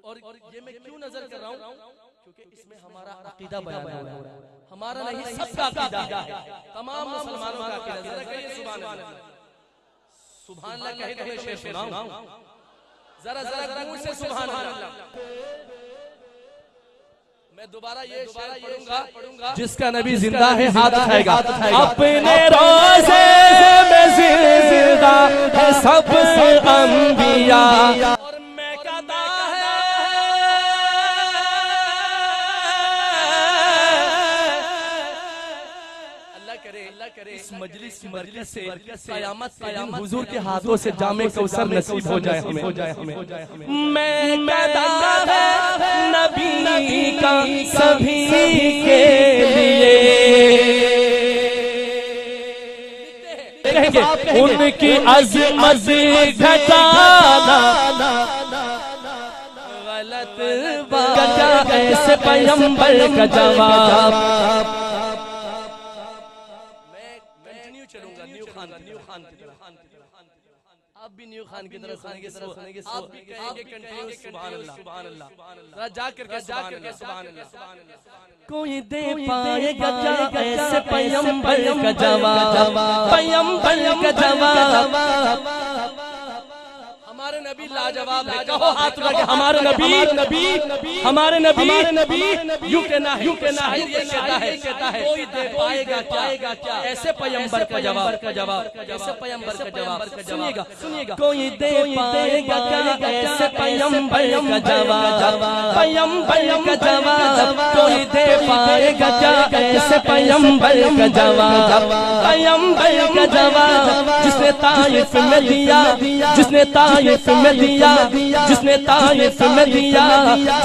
اور یہ میں کیوں نظر کر رہا ہوں کیونکہ اس میں ہمارا عقیدہ بیان ہو رہا ہے، ہمارا نہیں سب کا عقیدہ ہے، تمام مسلمانوں کا عقیدہ۔ ذرا کہیے سبحان اللہ، سبحان اللہ کہے تو میں شعر سناؤں، ذرا دور سے سبحان اللہ۔ میں دوبارہ یہ شعر پڑھوں گا، جس کا نبی زندہ ہے ہاتھ اٹھائے گا۔ اپنے روزے میں زندہ ہے سب انبیاء، اور میں کہتا ہے اللہ کرے اس مجلس سے قیامت حضور کے ہاتھوں سے جام کوثر نصیب ہو جائے ہمیں۔ میں کہتا ہے نبی کا سبھی کے لیے، ان کی عظمت گھٹانا غلط بات، ایسے پیغمبر کا جواب۔ آپ بھی نیو خان کی طرح سنیں گے، آپ بھی کہیں گے کنٹینیو سبحان اللہ سبحان اللہ، جا کر کے سبحان اللہ۔ کوئی دے پائے گا کیا ایسے پیغمبر کا جواب، پیغمبر کا جواب۔ ہمارے نبی لاجواب ہے، کہو ہاتھ اٹھا کے ہمارے نبی یوں کہنا ہے، شاید یہ کہتا ہے کوئی دے پائے گا کیا ایسے پیغمبر کا جواب، ایسے پیغمبر کا جواب۔ سنیے گا، کوئی دے پائے گا کیا ایسے پیغمبر کا جواب، پیغمبر کا جواب۔ کوئی دے پائے گا کیا ایسے پیغمبر کا جواب، پیغمبر کا جواب۔ جس نے طائف میں دیا، جس نے طائف میں دیا، جس نے طائف میں دیا،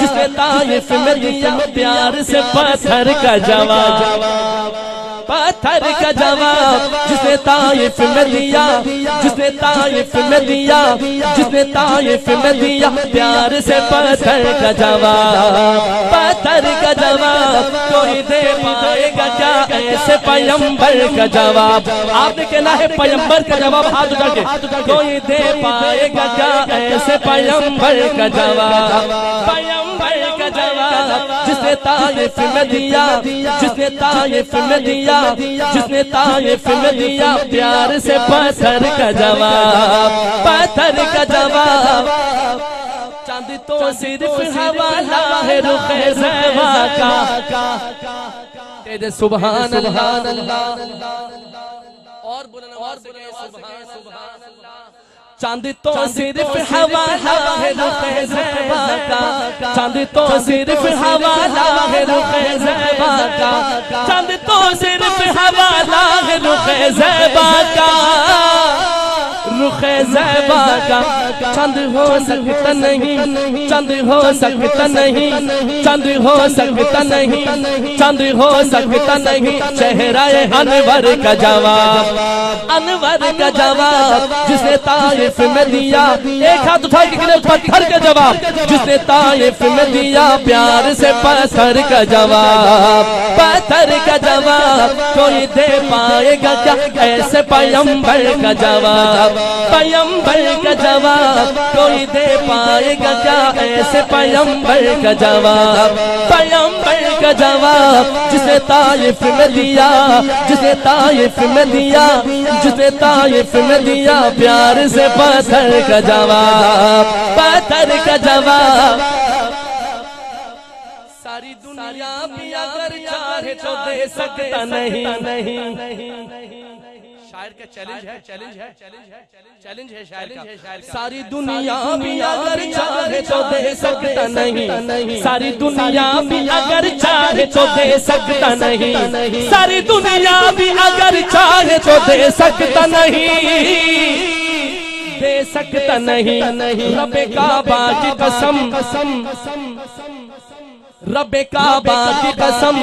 جس نے طائف میں دیا، پیار سے پتھر کا جواب، پتھر کا جواب۔ جس نے طائف میں دیا، جس نے طائف میں دیا، جس نے طائف میں دیا، پیار سے پتھر کا جواب، پتھر کا جواب۔ کوئی دے پائے گا کیا ایسے پیغمبر کا جواب۔ آپ نے کہنا ہے پیغمبر کا جواب، ہاتھ اٹھا کے کوئی دے پائے گا کیا ایسے پیغمبر کا جواب، پیغمبر کا جواب۔ جس نے طائف میں دیا، جس نے طائف میں دیا، جس نے طائف میں دیا، پیار سے پتھر کا جواب، پتھر کا جواب۔ چاند تو صرف حوالہ ہے رخ زیبا کا، تیرے سبحان اللہ، اور بلند آواز سے کہے سبحان اللہ۔ چاند تو صرف حوالہ ہے رخ زیبا کا، چاند تو صرف حوالہ ہے رخ زیبا کا، چاند تو صرف حوالہ ہے رخ زیبا کا، رخ زیبا کا۔ چند ہو سکتا نہیں، چند ہو سکتا نہیں، چند ہو سکتا نہیں، چند ہو سکتا نہیں، چہرہ انور کا جواب، انور کا جواب۔ جس نے طائف میں دیا، ایک ہاتھ اٹھا کے گرے پتھر کا جواب، جس نے طائف میں دیا، پیار سے پتھر کا جواب، پتھر کا جواب۔ کوئی دے پائے گا کیا ایسے پیغمبر کا جواب، پیغمبر کا جواب۔ کوئی دے پائے گا کیا ایسے پیغمبر کا جواب، پیغمبر کا جواب۔ جس نے طائف میں دیا، جس نے طائف میں دیا، جس نے طائف میں دیا، پیار سے پتھر کا جواب، پتھر کا جواب۔ ساری دنیا بھی اگر چاہے تو دے سکتا نہیں، شاعر کا چیلنج ہے، چیلنج ہے شاعر کا۔ ساری دنیا بھی اگر چاہے تو دے سکتا نہیں، ساری دنیا بھی اگر چاہے تو دے سکتا نہیں، ساری دنیا بھی اگر چاہے تو دے سکتا نہیں، دے سکتا نہیں۔ رب کعبہ کی قسم، رب کعبہ کی قسم،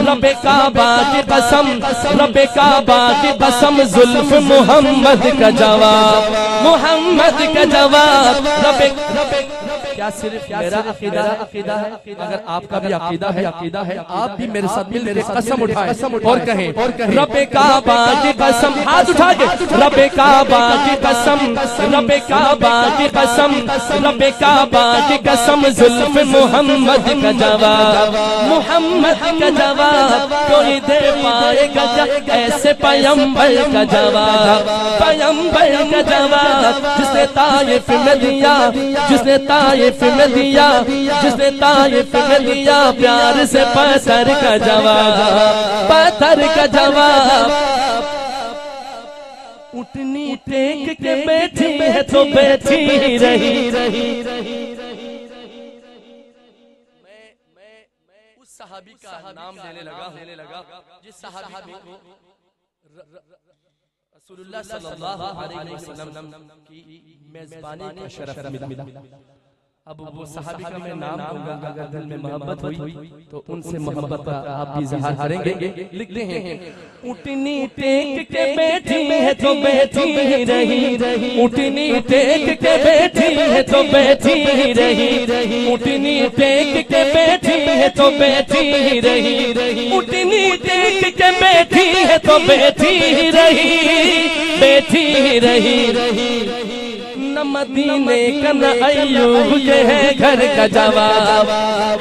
رب کعبہ کی قسم، رب کعبہ کی قسم، زلف محمد کا جواب، محمد کا جواب۔ رب کیا صرف میرا عقیدہ ہے؟ اگر آپ کا بھی عقیدہ ہے آپ بھی میرے ساتھ مل کے قسم اٹھائیں اور کہیں رب کعبہ کی قسم، ہاتھ اٹھا کے رب کعبہ کی قسم، رب کعبہ کی قسم، رب کعبہ کی قسم، زلف محمد کا جواب، محمد کا جواب کوئی دے پائے گا ایسے پیمبر کا جواب، پیمبر کا جواب جس نے طائف میں دیا، جس نے طائف میں دیا، جس نے طائف میں دیا پیار سے پتھر کا جواب، پتھر کا جواب۔ اٹھنی ٹیک کے بیٹھی ہے تو بیٹھی رہی، میں اس صحابی کا نام لینے لگا جس صحابی کو رسول اللہ صلی اللہ علیہ وسلم کی میزبانی کا شرف ملا۔ اب وہ صحابی کا میں نام دوں گا، اگر دل میں محبت ہوئی تو ان سے محبت کا آپ بھی اظہار کریں گے۔ لکھتے ہیں اٹھنی ٹیک کے بیٹھی ہے تو بیٹھی رہی، اٹھنی ٹیک کے بیٹھی ہے تو بیٹھی رہی، اٹھنی ٹیک کے بیٹھی ہے تو بیٹھی رہی، اٹھنی ٹیک کے بیٹھی ہے تو بیٹھی رہی، بیٹھی رہی۔ نہ مدینے کا نہ ایوب کے ہے گھر کا جواب،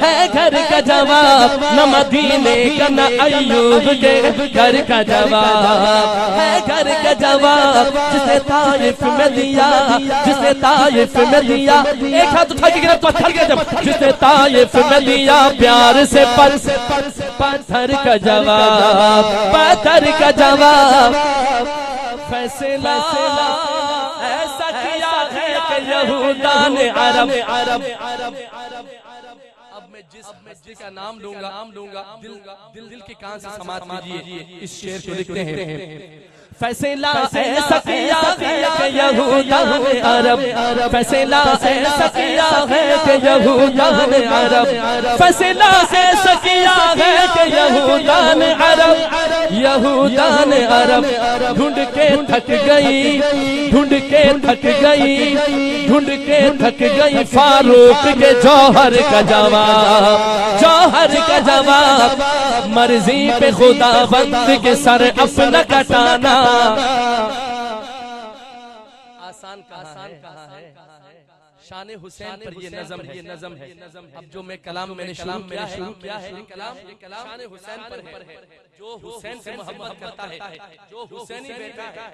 ہے گھر کا جواب، نہ مدینے کا نہ ایوب کے گھر کا جواب، ہے گھر کا جواب جس نے طائف میں دیا، جس نے طائف میں دیا، ایک ہاتھ اٹھا کے گرا پتھر کا جواب، جس نے طائف میں دیا پیار سے پتھر کا جواب، پتھر کا جواب۔ فیصلہ ایسا کیا ہے کہ یہودان عرب، اب میں جس کا نام لوں گا دل کے کان سے سماعت کیجئے، اس شعر کو لکھتے ہیں۔ فیصلہ ایسا کیا ہے کہ یہودان عرب، فیصلہ ایسا کیا ہے کہ یہودان عرب، فیصلہ ایسا کیا ہے کہ یہودان عرب، یہودان عرب ڈھونڈ کے تھک گئی، ڈھونڈ کے تھک گئی، ڈھونڈ کے تھک گئی فاروق کے جوہر کا جواب، جوہر کا جواب۔ مرضی پہ خدا بند کے سر اپنا کٹانا آسان کہاں ہے، شان حسین پر یہ نظم ہے۔ اب جو میں کلام میں نے شروع کیا ہے، یہ کلام شان حسین پر ہے، جو حسین سے محبت کرتا ہے، جو حسینی بیٹا ہے،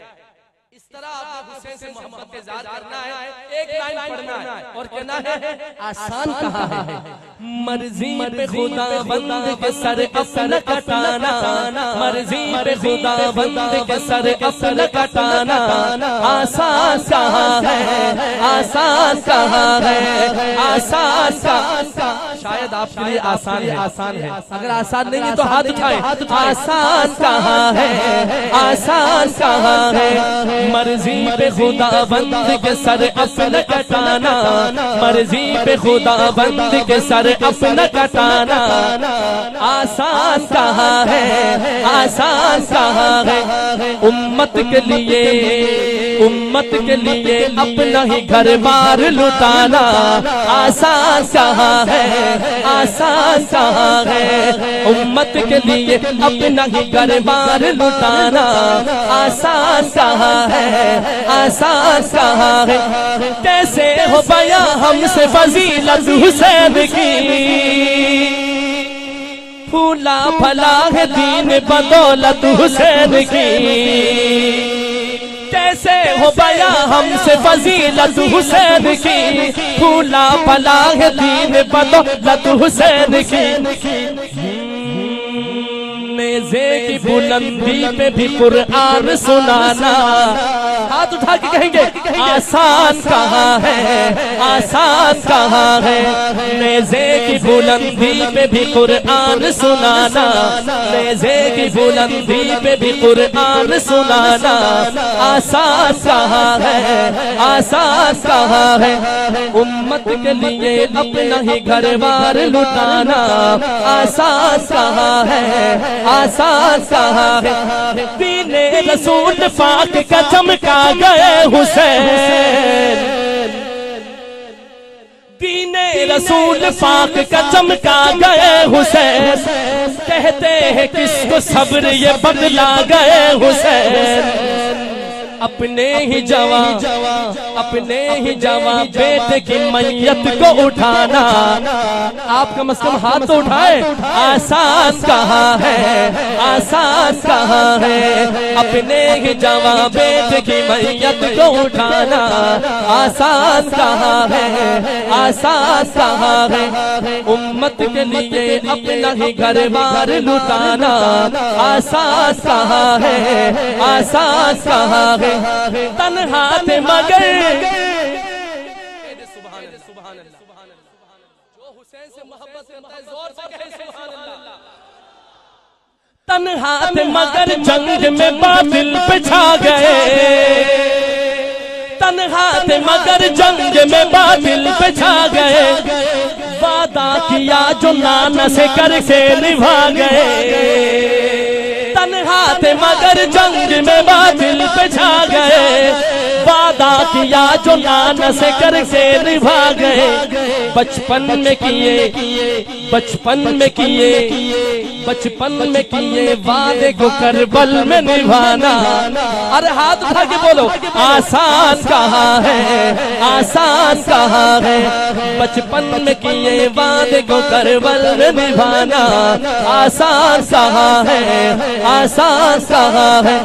اس طرح آپ حسین سے محبت کے اظہار کرنا ہے، ایک لائن پڑھنا ہے اور کہنا ہے آسان کہاں ہے۔ مرضی پہ خدا بند کے سر اپنا کٹانا، مرضی پہ خدا بند کے سر اپنا کٹانا آسان کہاں ہے، آسان کہاں ہے، آسان کہاں۔ شاید آپ کے لیے آسان ہے، اگر آسان نہیں ہے تو ہاتھ اٹھائیں۔ آسان کہاں ہے، آسان کہاں ہے۔ مرضی پہ خدا بند کے سر اپنا کٹانا، مرضی پہ خدا بند کے سر اپنا کٹانا آسان کہاں ہے، آسان کہاں ہے۔ امت کے لیے، امت کے لیے اپنا ہی گھر بار لٹانا آسان کہاں ہے، آسان کہاں ہے۔ امت کے لیے اپنا ہی گھر بار لٹانا آسان کہاں ہے، آسان کہاں ہے۔ کیسے ہو بیاں ہم سے فضیلت حسین کی، پھولا پھلا ہے دین بدولت حسین کی، کیسے ہو بیاں ہم سے فضیلت حسین کی، پھولا پھلا ہے دین بدولت حسین کی۔ نیزے کی بلندی پہ بھی قرآن سنانا، ہاتھ اٹھا کے کہیں گے آسان کہاں ہے، آسان کہاں ہے۔ نیزے کی بلندی پہ بھی قرآن سنانا، نیزے کی بلندی پہ بھی قرآن سنانا آسان کہاں ہے، آسان کہاں ہے۔ امت کے لیے اپنا ہی گھر بار لٹانا آسان کہاں ہے، آسان کہاں ہے۔ دین رسول پاک کا چمکا گئے حسین، دین رسول پاک کا چمکا گئے حسین، کہتے ہیں کس کو صبر یہ بدلا گئے حسین، اپنے ہی جوان بیٹے کی میت کو اٹھانا، آپ کم از کم ہاتھ تو اٹھائے، آسان کہاں ہے، آسان کہاں ہے، اپنے ہی جوان بیٹے کی میت کو اٹھانا، آسان کہاں ہے، آسان کہاں ہے، امت کے لیے اپنا ہی گھر بار لٹانا، آسان کہاں ہے، آسان کہاں ہے، تنہا تھے مگر سبحان اللہ، جو حسین سے محبت کرتا ہے زور سے کہے سبحان اللہ، تنہا تھے مگر جنگ میں باطل پہ چھا گئے، تنہا تھے مگر جنگ میں باطل پہ چھا گئے، وعدہ کیا جو نانا سے کر کے نبھا گئے، تنہا تھے مگر جنگ میں باطل پہ چھا گئے، وعدہ کیا جو نانا سے کر کے نبھا گئے، بچپن میں کیے وعدے کو کربل میں نبھانا، ارے ہاتھ اٹھا کے بولو، آسان کہاں ہے، آسان کہاں ہے، بچپن میں کیے وعدے کو کربل میں نبھانا، آسان کہاں ہے، آسان کہاں ہے،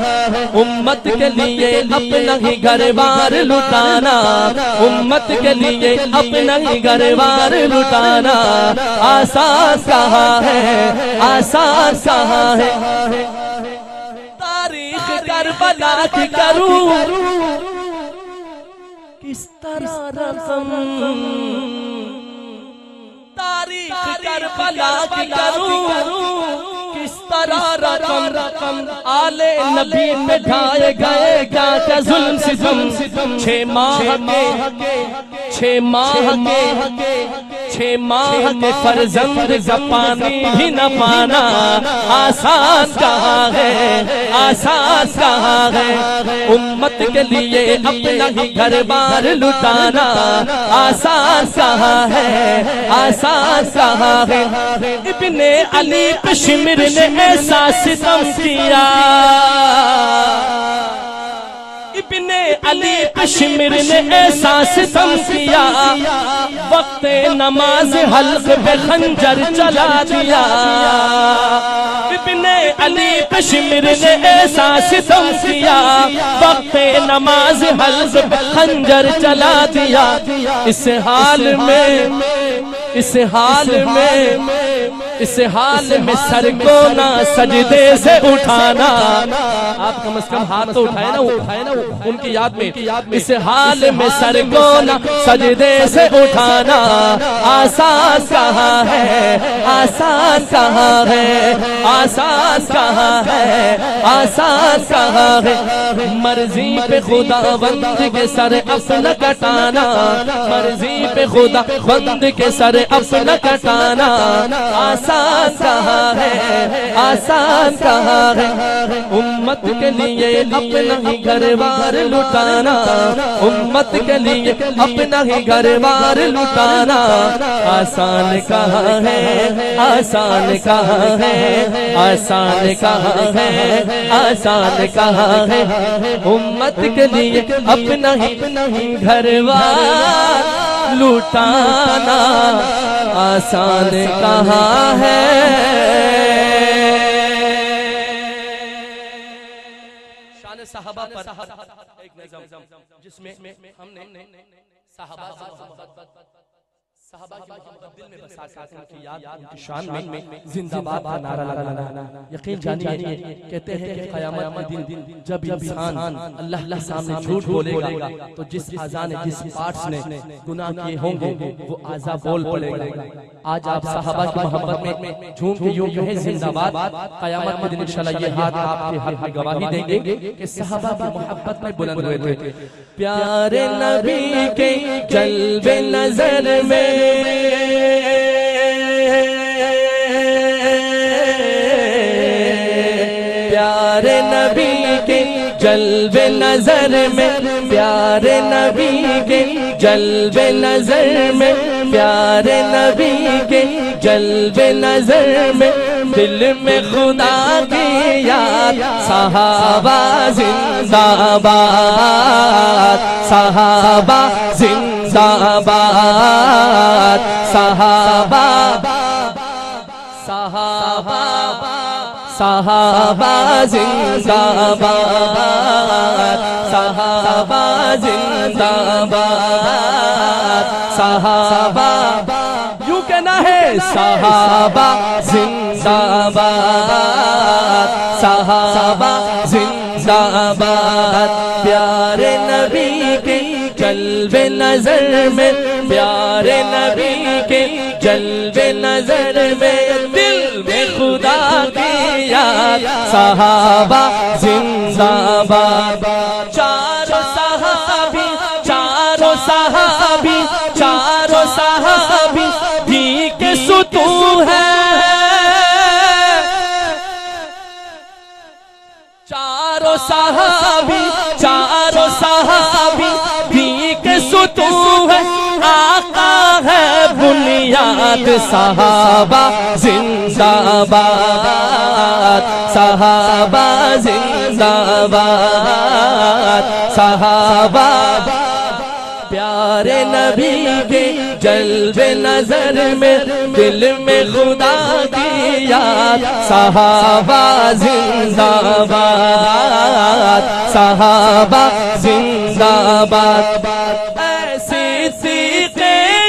امت کے لیے اپنا ہی گھر بار لٹانا، امت کے لیے اپنا ہی گھر بار لٹانا، آسان کہاں ہے، آسان کہاں ہے، تاریخ کربلا کی کروں کس طرح رقم، تاریخ کربلا کی کروں کس طرح رقم، آل نبی پہ ڈھائے گئے کیا ظلم ستم، 6 ماہ کے فرزند کا پانی بھی نہ پانا، آسان کہاں ہے، آسان کہاں ہے، امت کے لیے اپنا ہی گھر بار لٹانا، آسان کہاں ہے، آسان کہاں ہے، ابن علی پہ شمر نے ایسا ستم کیا، ابن علی پہ شمر نے ایسا ستم کیا، وقت نماز حلق پہ خنجر چلا دیا، ابن علی پہ شمر نے ایسا ستم کیا، وقت نماز حلق پہ خنجر چلا دیا، اس حال میں سر کو نہ سجدے سے اٹھانا، آپ کم از کم ہاتھ تو اٹھائے نا ان کی یاد میں، اس حال میں سر کو نہ سجدے سے اٹھانا، آسان کہاں ہے، آسان کہاں ہے، آسان کہاں ہے، آسان کہاں ہے، مرضی پہ خدا بند کے سر اپنا کٹانا، مرضی پہ خدا بند کے سر اپنا کٹانا، آسان کہاں ہے، آسان کہاں ہے، امت کے لیے اپنا ہی گھر بار لٹانا، امت کے لیے اپنا ہی گھر بار لٹانا، آسان کہاں ہے، آسان کہاں ہے، آسان کہاں ہے، آسان کہاں ہے، امت کے لیے اپنا ہی گھر بار لٹانا، آسان کہاں ہے۔ شان صحابہ پر ایک نظم جس میں ہم نے صحابہ کی دل میں بسا کر ان کی یاد ان کی شان میں زندہ باد کا نعرہ لگانا، یقین جانیے کہتے ہیں کہ قیامت کے دن جب انسان اللہ کے سامنے جھوٹ بولے گا تو جس اعضاء نے جس پارٹس نے گناہ کیے ہوں گے وہ اعضاء بول پڑے گا۔ آج آپ صحابہ کی محبت میں جھوم کے یوں کہیں زندہ باد، قیامت کے دن انشاءاللہ یہ ہاتھ آپ کے حق میں گواہی دیں گے کہ صحابہ کی محبت میں بلند ہوئے تھے۔ پیارے نبی کے جلوے نظر میں پیارے نبی کے جلوے نظر میں پیارے نبی کے جلوے نظر میں پیارے نبی کے جلوے نظر میں دل میں خدا کی یاد صحابہ زندہ باد صحابہ زندہ باد صحابہ صحابہ صحابہ زندہ باد صحابہ زندہ باد صحابہ یوں کہنا ہے صحابہ زندہ باد صحابہ زندہ باد پیارے نبی کے جلوے نظر میں پیارے نبی کے جلوے نظر میں دل میں خدا کی یاد صحابہ زندہ باد چاروں صحابی چاروں صحابی چاروں صحابی بھی کے ستون ہے چاروں صحابی بھی کے ستون ہے آقا ہے بنیاد صحابہ زندہ باد صحابہ زندہ باد صحابہ پیارے نبی کے جلوے نظر میں دل میں خدا کی یاد صحابہ زندہ باد صحابہ زندہ باد ایسی صدیق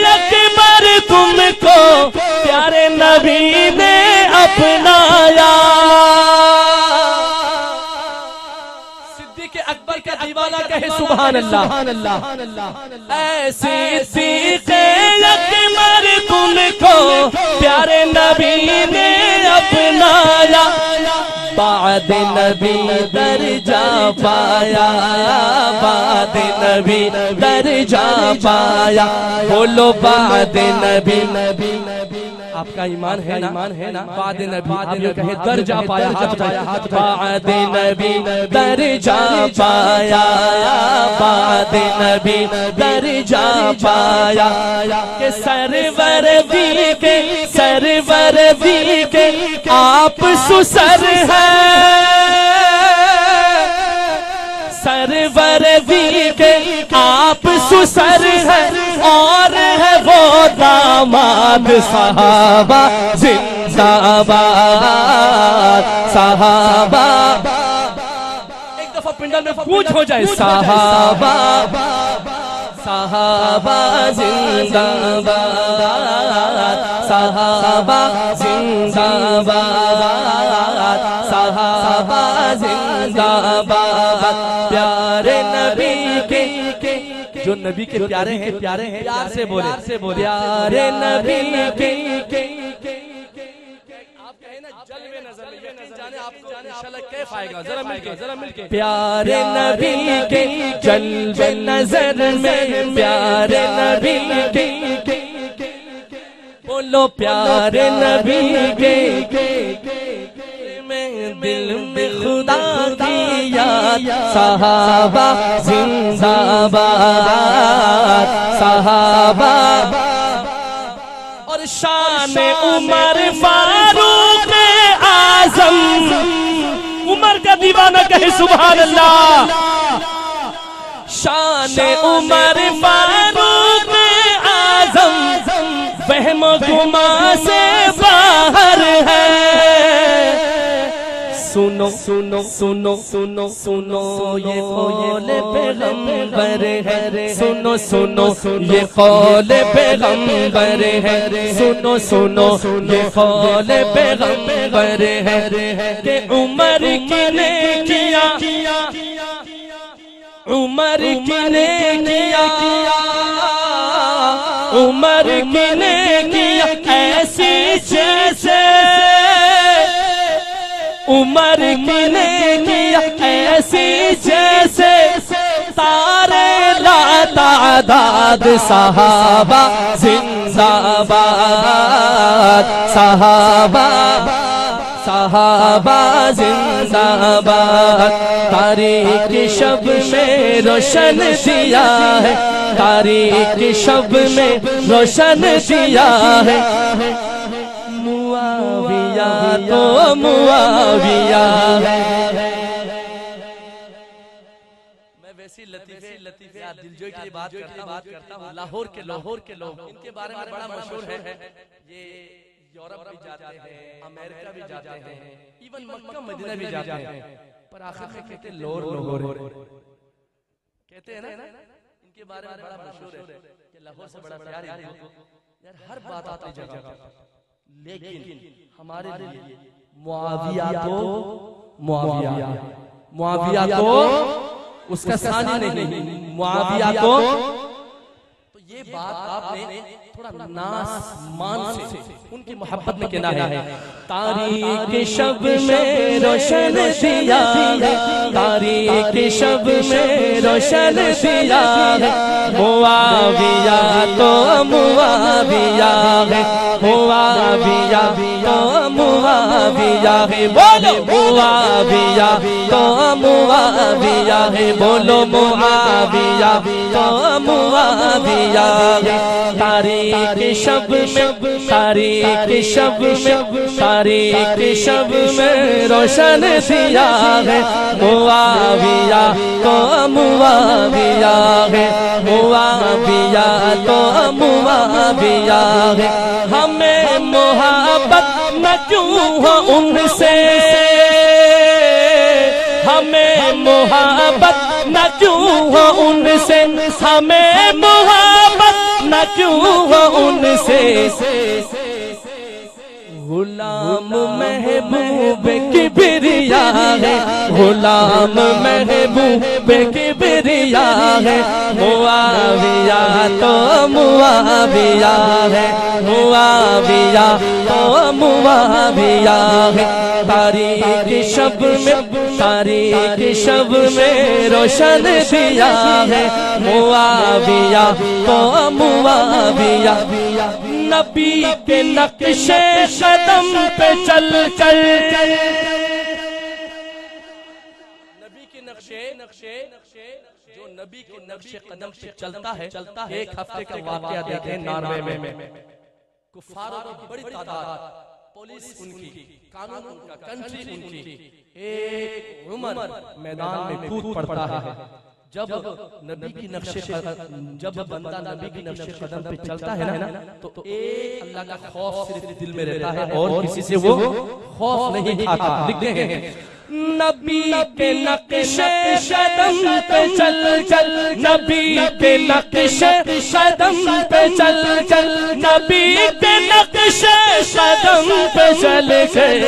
اکبر تم کو پیارے نبی نے اپنایا صدیق اکبر کا دیوانہ کہے سبحان اللہ ایسی صدیق اکبر تم کو پیارے نبی نے اپنایا بعد نبی درجہ پایا بعد نبی درجہ پایا بولو بعد نبی آپ کا ایمان ہے نا بعد نبی آپ یہ کہے درجہ پایا بعد نبی درجہ پایا بعد نبی درجہ پایا کہ سرور بھی کے آپ سسر ہیں سرور بھی کے آپ سسر ہیں اور ہے وہ داماد صحابہ زندہ باد صحابہ ایک دفعہ پنڈال میں گونج ہو جائے صحابہ صحابہ زندہ باد صحابہ زندہ باد صحابہ زندہ باد پیارے نبی کے جو نبی کے پیارے ہیں پیار سے بولے پیارے نبی کے آپ کہیں نا جلوے نظر میں یقین جانے آپ کو انشاءاللہ کیف آئے گا ذرا مل کے پیارے نبی کے جلوے نظر میں پیارے نبی کے بولو پیارے نبی کے دل میں خدا کی یاد صحابہ زندہ باد صحابہ اور شان عمر فاروق اعظم عمر کا دیوانہ کہے سبحان اللہ شان عمر فاروق اعظم وہم و گما سے باہر ہے سنو سنو سنو سنو سنو یہ قول پیغمبر ہے سنو سنو یہ قول پیغمبر ہے سنو سنو یہ قول پیغمبر ہے کہ عمر کی نے کیا عمر کی نے کیا عمر کی نے کیا ایسی جیسے عمر کی نے کیا ایسی جیسے تارے لا تعداد صحابہ زندہ باد صحابہ صحابہ زندہ باد، تاریخ شب میں روشن دیا ہے، تاریخ شب میں روشن دیا ہے، معاویہ تو معاویہ ہے۔ میں ویسی لطیفے دلجوئی کی بات کرتا ہوں، لاہور کے لوگ ان کے بارے میں بڑا مشہور ہے، یہ یورپ بھی جاتے ہیں، امریکہ بھی جاتے ہیں، ایون مکہ مدینہ بھی جاتے ہیں، پر آخر میں کہتے ہیں لاہور کہتے ہیں نا، ان کے بارے میں بڑا مشہور ہے کہ لاہور سے بڑا پیار یار ہر بات آتی جگہ، لیکن ہمارے لیے معاویہ تو اس کا ثانی نہیں، معاویہ تو یہ بات آپ نے تھوڑا ناس مان سے ان کی محبت میں کہنا ہے۔ تاریخ شب میں روشن دیا ہے، تاریخ شب میں روشن دیا ہے، معاویہ تو معاویہ ہے، معاویہ تو معاویہ ہے، بولو معاویہ تو معاویہ ہے، بولو معاویہ تو معاویہ ہے۔ تاریخ شب میں، تاریخ شب میں، تاریخ شب میں روشن دیا ہے، معاویہ تو معاویہ ہے، معاویہ تو معاویہ ہے۔ ہمیں محبت نہ کیوں ہو ان سے، ہمیں محبت نہ کیوں ہو ان سے، ہمیں محبت نہ کیوں ہو ان سے، غلام محبوب کبریا ہے، غلام محبوب کبریا ہے، معاویہ تو معاویہ ہے، معاویہ تو معاویہ ہے۔ تاریخ شب میں، تاریخ شب میں روشن دیا ہے، معاویہ تو معاویہ۔ نبی کے نقش قدم پہ چل کر، نبی کے نقشے جو نبی کے نقش قدم پہ چلتا ہے، ایک ہفتے کا واقعہ دیکھیں ناروے میں، کفاروں کی بڑی تعداد، پولیس ان کی، قانون ان کا، کنٹری ان کی، ایک عمر میدان میں کود پڑتا ہے۔ جب نبی کی نقش قدم، جب بندہ نبی کی نقش قدم پہ چلتا ہے نا، تو ایک اللہ کا خوف صرف دل میں رہتا ہے اور کسی سے وہ خوف نہیں کھاتا۔ لکھتے ہیں نبی کے نقش قدم پہ چل چل، نبی کے نقش قدم پہ چل چل، نبی کے نقش قدم پہ چل چل،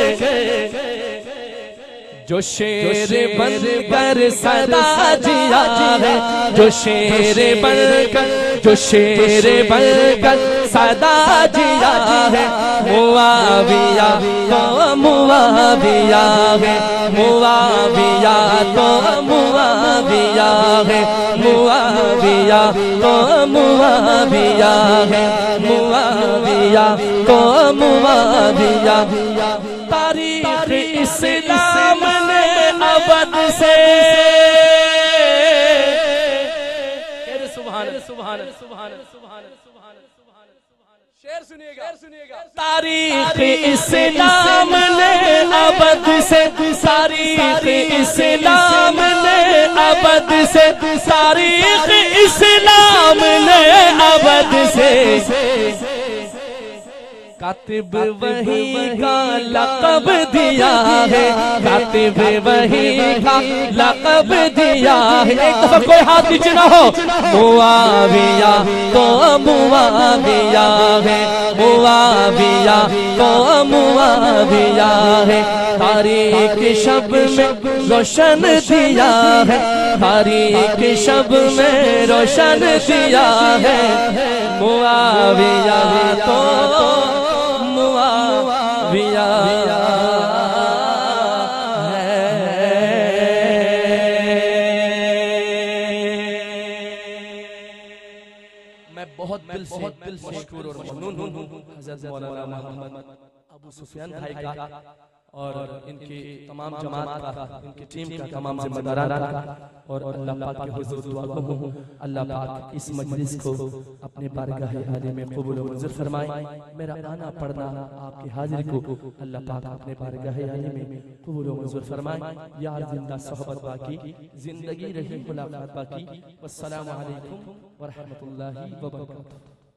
جو شیر بن کر صدا دیا ہے، جو شیر بن کر، جو شیر بن کر صدا دیا ہے، معاویہ تو معاویہ ہے، معاویہ تو معاویہ ہے، معاویہ تو معاویہ ہے، معاویہ تو معاویہ۔ تاریخ اسلام نے ابد سے، سبحان سبحان سبحان سبحان شعر سنیے گا، تاریخ اسلام نے ابد سے، تاریخ اسلام نے ابد سے، تاریخ اسلام نے ابد سے، کاتب وحی کا لقب دیا ہے، کاتب وحی کا لقب دیا ہے۔ ایک دفعہ کوئی ہاتھ نیچے نہ ہو، معاویہ تو معاویہ ہے، معاویہ تو معاویہ ہے۔ تاریخ شب میں روشن دیا ہے، تاریخ شب میں روشن دیا ہے، معاویہ تو معاویہ میں بہت دل سے مشکور اور ممنون ہوں حضرت مولانا محمد ابو سفیان بھائی کا اور ان کی تمام جماعت کا، ان کی ٹیم کا، تمام ذمہ داران کا، اور اللہ پاک کے حضور دعا گو ہوں اللہ پاک اس مجلس کو اپنے بارگاہ عالی میں قبول و منظور فرمائے۔ میرا آنا پڑھنا، آپ کی حاضری کو اللہ پاک اپنے بارگاہ عالی میں قبول و منظور فرمائے۔ یا زندہ صحبت باقی، زندگی رہی ملاقات باقی۔ والسلام علیکم ورحمۃ اللہ وبرکاتہ۔